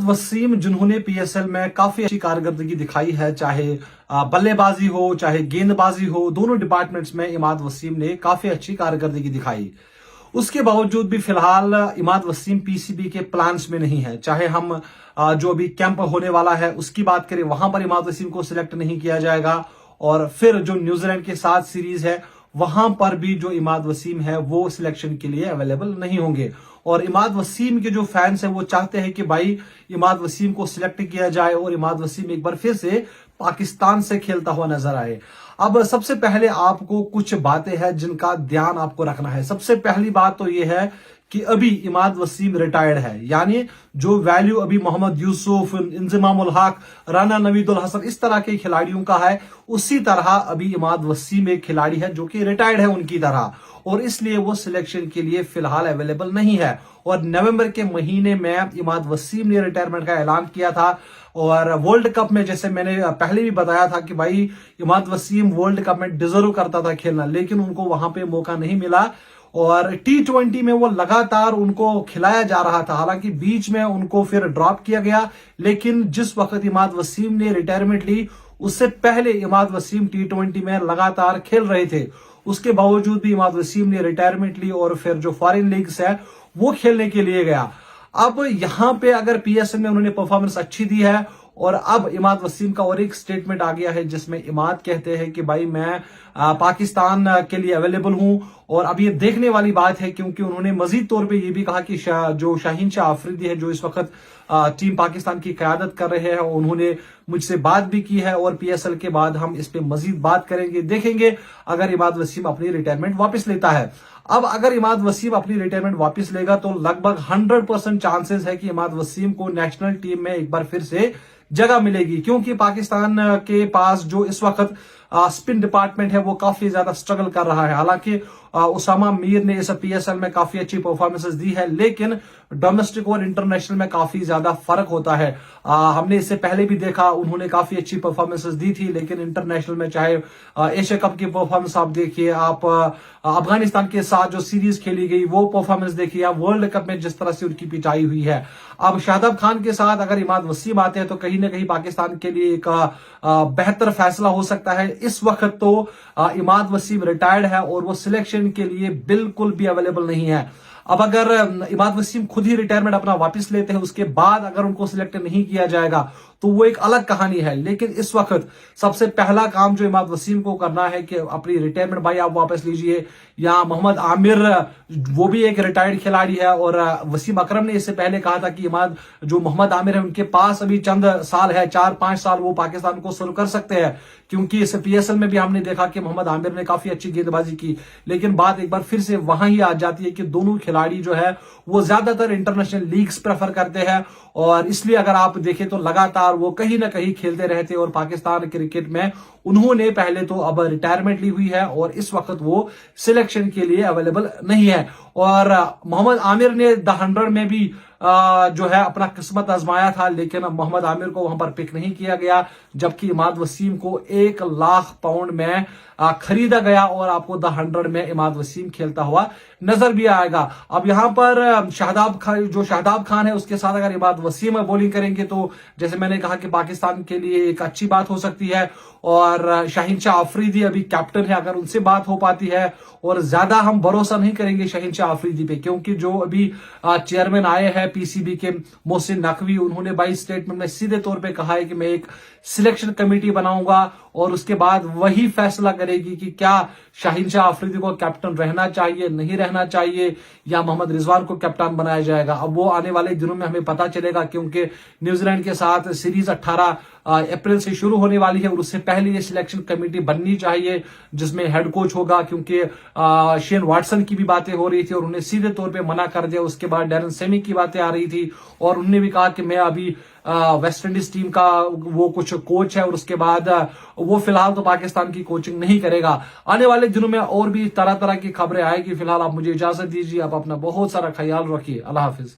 वसीम जिन्होंने पीएसएल में काफी अच्छी कारकर्दगी दिखाई है, चाहे बल्लेबाजी हो चाहे गेंदबाजी हो, दोनों डिपार्टमेंट्स में इमाद वसीम ने काफी अच्छी कारकर्दगी दिखाई। उसके बावजूद भी फिलहाल इमाद वसीम पीसीबी के प्लान्स में नहीं है। चाहे हम जो अभी कैंप होने वाला है उसकी बात करें, वहां पर इमाद वसीम को सिलेक्ट नहीं किया जाएगा, और फिर जो न्यूजीलैंड के साथ सीरीज है वहां पर भी जो इमाद वसीम है वो सिलेक्शन के लिए अवेलेबल नहीं होंगे। और इमाद वसीम के जो फैंस हैं वो चाहते हैं कि भाई इमाद वसीम को सिलेक्ट किया जाए और इमाद वसीम एक बार फिर से पाकिस्तान से खेलता हुआ नजर आए। अब सबसे पहले आपको कुछ बातें हैं जिनका ध्यान आपको रखना है। सबसे पहली बात तो यह है कि अभी इमाद वसीम रिटायर्ड है, यानी जो वैल्यू अभी मोहम्मद यूसुफ, इंजमाम उल हक, राना नवीदुल हसन इस तरह के खिलाड़ियों का है, उसी तरह अभी इमाद वसीम एक खिलाड़ी है जो कि रिटायर्ड है उनकी तरह, और इसलिए वो सिलेक्शन के लिए फिलहाल अवेलेबल नहीं है। और नवंबर के महीने में इमाद वसीम ने रिटायरमेंट का ऐलान किया था, और वर्ल्ड कप में जैसे मैंने पहले भी बताया था कि भाई इमाद वसीम वर्ल्ड कप में डिजर्व करता था खेलना, लेकिन उनको वहां पे मौका नहीं मिला। और T20 में वो लगातार उनको खिलाया जा रहा था, हालांकि बीच में उनको फिर ड्रॉप किया गया। लेकिन जिस वक्त इमाद वसीम ने रिटायरमेंट ली उससे पहले इमाद वसीम T20 में लगातार खेल रहे थे। उसके बावजूद भी इमाद वसीम ने रिटायरमेंट ली और फिर जो फॉरेन लीग्स है वो खेलने के लिए गया। अब यहां पे अगर पीएसएल में उन्होंने परफॉर्मेंस अच्छी दी है, और अब इमाद वसीम का और एक स्टेटमेंट आ गया है जिसमें इमाद कहते हैं कि भाई मैं पाकिस्तान के लिए अवेलेबल हूं। और अब ये देखने वाली बात है, क्योंकि उन्होंने मजीद तौर पे ये भी कहा कि जो शाहीन शाह अफरीदी है जो इस वक्त टीम पाकिस्तान की क़यादत कर रहे हैं, उन्होंने मुझसे बात भी की है, और पीएसएल के बाद हम इस पे मजीद बात करेंगे, देखेंगे अगर इमाद वसीम अपनी रिटायरमेंट वापस लेता है। अब अगर इमाद वसीम अपनी रिटायरमेंट वापस लेगा तो लगभग 100% चांसेस है कि इमाद वसीम को नेशनल टीम में एक बार फिर से जगह मिलेगी, क्योंकि पाकिस्तान के पास जो इस वक्त स्पिन डिपार्टमेंट है वो काफी ज्यादा स्ट्रगल कर रहा है। हालांकि उसामा मीर ने इस पीएसएल में काफी अच्छी परफॉर्मेंसेस दी है, लेकिन डोमेस्टिक और इंटरनेशनल में काफी ज्यादा फर्क होता है। हमने इससे पहले भी देखा उन्होंने काफी अच्छी परफॉर्मेंसेस दी थी, लेकिन इंटरनेशनल में चाहे एशिया कप की परफॉर्मेंस आप देखिए, आप अफगानिस्तान के साथ जो सीरीज खेली गई वो परफॉर्मेंस देखिए, आप वर्ल्ड कप में जिस तरह से उनकी पिटाई हुई है। अब शादाब खान के साथ अगर इमाद वसीम आते हैं तो कहीं ना कहीं पाकिस्तान के लिए एक बेहतर फैसला हो सकता है। इस वक्त तो इमाद वसीम रिटायर्ड है और वो सिलेक्शन के लिए बिल्कुल भी अवेलेबल नहीं है। अब अगर इमाद वसीम खुद ही रिटायरमेंट अपना वापस लेते हैं, उसके बाद अगर उनको सिलेक्ट नहीं किया जाएगा तो वो एक अलग कहानी है। लेकिन इस वक्त सबसे पहला काम जो इमाद वसीम को करना है कि अपनी रिटायरमेंट भाई आप वापस लीजिए। या मोहम्मद आमिर वो भी एक रिटायर्ड खिलाड़ी है, और वसीम अकरम ने इससे पहले कहा था कि इमाद जो मोहम्मद आमिर है उनके पास अभी चंद साल है, 4-5 साल वो पाकिस्तान को सर्व कर सकते हैं, क्योंकि इस पीएसएल में भी हमने देखा कि मोहम्मद आमिर ने काफी अच्छी गेंदबाजी की। लेकिन बात एक बार फिर से वहां ही आ जाती है कि दोनों खिलाड़ी जो है वो ज्यादातर इंटरनेशनल लीग्स प्रेफर करते हैं, और इसलिए अगर आप देखें तो लगातार वो कहीं ना कहीं खेलते रहते हैं। और पाकिस्तान क्रिकेट में उन्होंने पहले तो अब रिटायरमेंट ली हुई है और इस वक्त वो सिलेक्शन के लिए अवेलेबल नहीं है। और मोहम्मद आमिर ने द 100 में भी जो है अपना किस्मत आजमाया था, लेकिन मोहम्मद आमिर को वहां पर पिक नहीं किया गया, जबकि इमाद वसीम को 1 लाख पाउंड में खरीदा गया, और आपको द 100 में इमाद वसीम खेलता हुआ नजर भी आएगा। अब यहां पर शादाब खान है उसके साथ अगर इमाद वसीम बॉलिंग करेंगे तो जैसे मैंने कहा कि पाकिस्तान के लिए एक अच्छी बात हो सकती है। और शाहीन शाह अफरीदी अभी कैप्टन है, अगर उनसे बात हो पाती है, और ज्यादा हम भरोसा नहीं करेंगे शाहीन शाह अफरीदी पे, क्योंकि जो अभी चेयरमैन आए हैं पीसीबी के मोहसिन नकवी, उन्होंने 22 स्टेटमेंट में सीधे तौर पे कहा है कि मैं एक सिलेक्शन कमेटी बनाऊंगा और उसके बाद वही फैसला करेगी कि क्या शाहीन शाह अफरीदी को कैप्टन रहना चाहिए, नहीं रहना चाहिए, या मोहम्मद रिजवान को कैप्टन बनाया जाएगा। अब वो आने वाले दिनों में हमें पता चलेगा, क्योंकि न्यूजीलैंड के साथ सीरीज 18 अप्रैल से शुरू होने वाली है, और उससे पहले ये सिलेक्शन कमेटी बननी चाहिए जिसमें हेड कोच होगा, क्योंकि शेन वाटसन की भी बातें हो रही थी और उन्हें सीधे तौर पे मना कर दिया। उसके बाद डैरन सेमी की बातें आ रही थी और उन्होंने भी कहा कि मैं अभी वेस्ट इंडीज टीम का वो कुछ कोच है, और उसके बाद वो फिलहाल तो पाकिस्तान की कोचिंग नहीं करेगा। आने वाले दिनों में और भी तरह तरह की खबरें आएगी। फिलहाल आप मुझे इजाजत दीजिए, आप अपना बहुत सारा ख्याल रखिए। अल्लाह हाफिज।